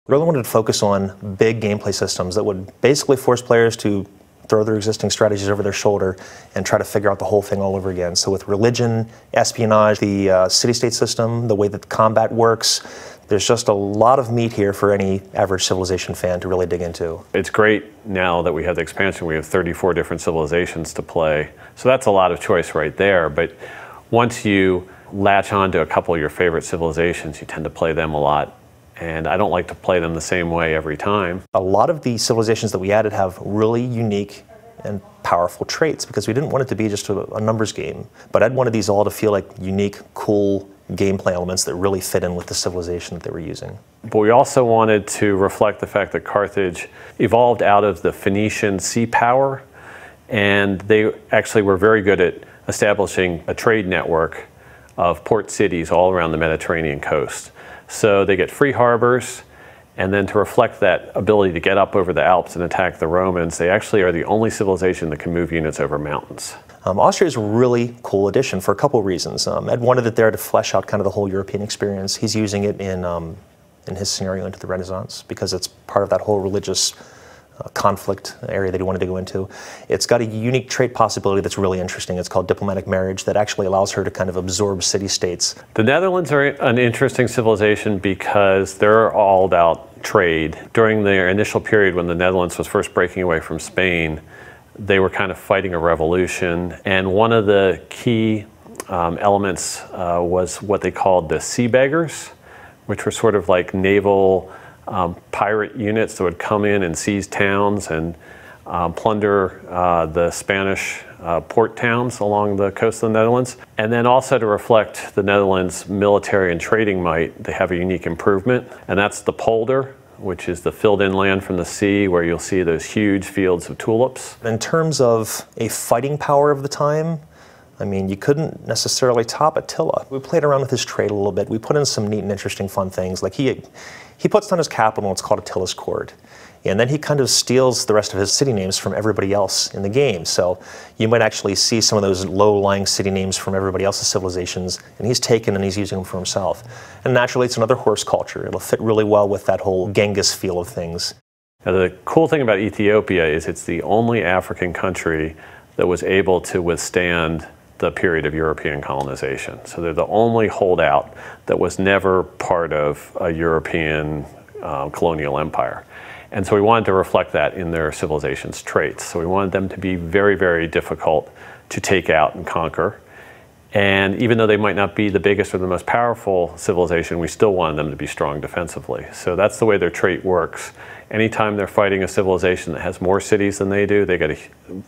We really wanted to focus on big gameplay systems that would basically force players to throw their existing strategies over their shoulder and try to figure out the whole thing all over again. So with religion, espionage, the city-state system, the way that the combat works, there's just a lot of meat here for any average Civilization fan to really dig into. It's great now that we have the expansion. We have 34 different civilizations to play. So that's a lot of choice right there. But once you latch on to a couple of your favorite civilizations, you tend to play them a lot. And I don't like to play them the same way every time. A lot of the civilizations that we added have really unique and powerful traits because we didn't want it to be just a numbers game. But I'd wanted these all to feel like unique, cool gameplay elements that really fit in with the civilization that they were using. But we also wanted to reflect the fact that Carthage evolved out of the Phoenician sea power, and they actually were very good at establishing a trade network of port cities all around the Mediterranean coast. So they get free harbors, and then to reflect that ability to get up over the Alps and attack the Romans, they actually are the only civilization that can move units over mountains. Austria is a really cool addition for a couple of reasons. Ed wanted it there to flesh out kind of the whole European experience. He's using it in his scenario into the Renaissance because it's part of that whole religious conflict area that he wanted to go into. It's got a unique trait possibility that's really interesting. It's called diplomatic marriage that actually allows her to kind of absorb city-states. The Netherlands are an interesting civilization because they're all about trade. During their initial period when the Netherlands was first breaking away from Spain, they were kind of fighting a revolution, and one of the key elements was what they called the sea beggars, which were sort of like naval pirate units that would come in and seize towns and plunder the Spanish port towns along the coast of the Netherlands. And then also to reflect the Netherlands' military and trading might, they have a unique improvement, and that's the polder, which is the filled-in land from the sea where you'll see those huge fields of tulips. In terms of a fighting power of the time, I mean, you couldn't necessarily top Attila. We played around with his trade a little bit. We put in some neat and interesting fun things. Like he puts down his capital, it's called Attila's Court. And then he kind of steals the rest of his city names from everybody else in the game. So you might actually see some of those low-lying city names from everybody else's civilizations, and he's taken and he's using them for himself. And naturally, it's another horse culture. It'll fit really well with that whole Genghis feel of things. Now, the cool thing about Ethiopia is it's the only African country that was able to withstand the period of European colonization. So they're the only holdout that was never part of a European colonial empire. And so we wanted to reflect that in their civilization's traits. So we wanted them to be very, very difficult to take out and conquer. And even though they might not be the biggest or the most powerful civilization, we still wanted them to be strong defensively. So that's the way their trait works. Anytime they're fighting a civilization that has more cities than they do, they get a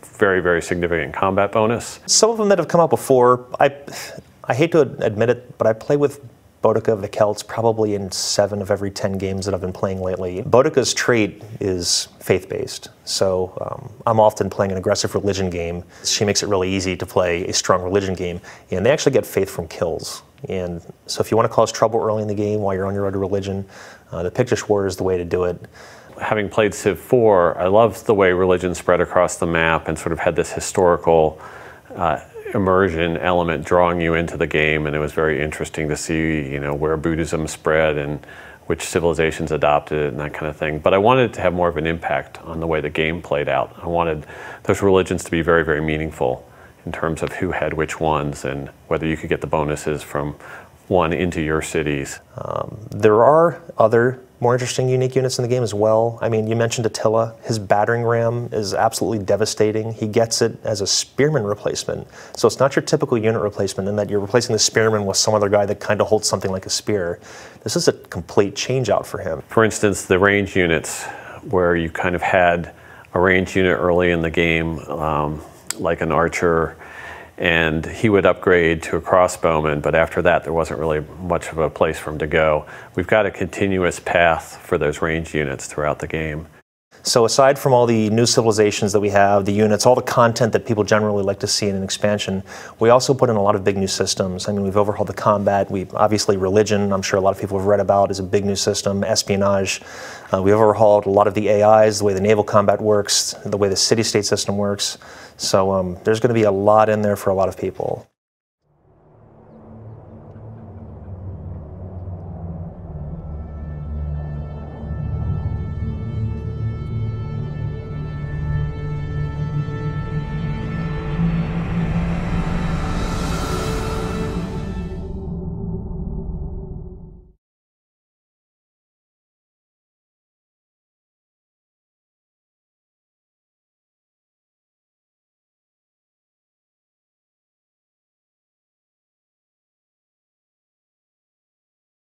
very, very significant combat bonus. Some of them that have come out before, I hate to admit it, but I play with Boudica of the Celts probably in 7 of every 10 games that I've been playing lately. Boudica's trait is faith-based, so I'm often playing an aggressive religion game. She makes it really easy to play a strong religion game, and they actually get faith from kills. And so if you want to cause trouble early in the game while you're on your road to religion, the Pictish War is the way to do it. Having played Civ 4, I loved the way religion spread across the map and sort of had this historical immersion element drawing you into the game, and it was very interesting to see, you know, where Buddhism spread and which civilizations adopted it and that kind of thing. But I wanted it to have more of an impact on the way the game played out. I wanted those religions to be very, very meaningful in terms of who had which ones and whether you could get the bonuses from one into your cities. There are other more interesting, unique units in the game as well. I mean, you mentioned Attila. His battering ram is absolutely devastating. He gets it as a spearman replacement. So it's not your typical unit replacement in that you're replacing the spearman with some other guy that kind of holds something like a spear. This is a complete change out for him. For instance, the range units, where you kind of had a range unit early in the game, like an archer, and he would upgrade to a crossbowman, but after that there wasn't really much of a place for him to go. We've got a continuous path for those range units throughout the game. So aside from all the new civilizations that we have, the units, all the content that people generally like to see in an expansion, we also put in a lot of big new systems. I mean, we've overhauled the combat. Obviously religion, I'm sure a lot of people have read about, is a big new system. Espionage. We've overhauled a lot of the AIs, the way the naval combat works, the way the city-state system works. So there's going to be a lot in there for a lot of people.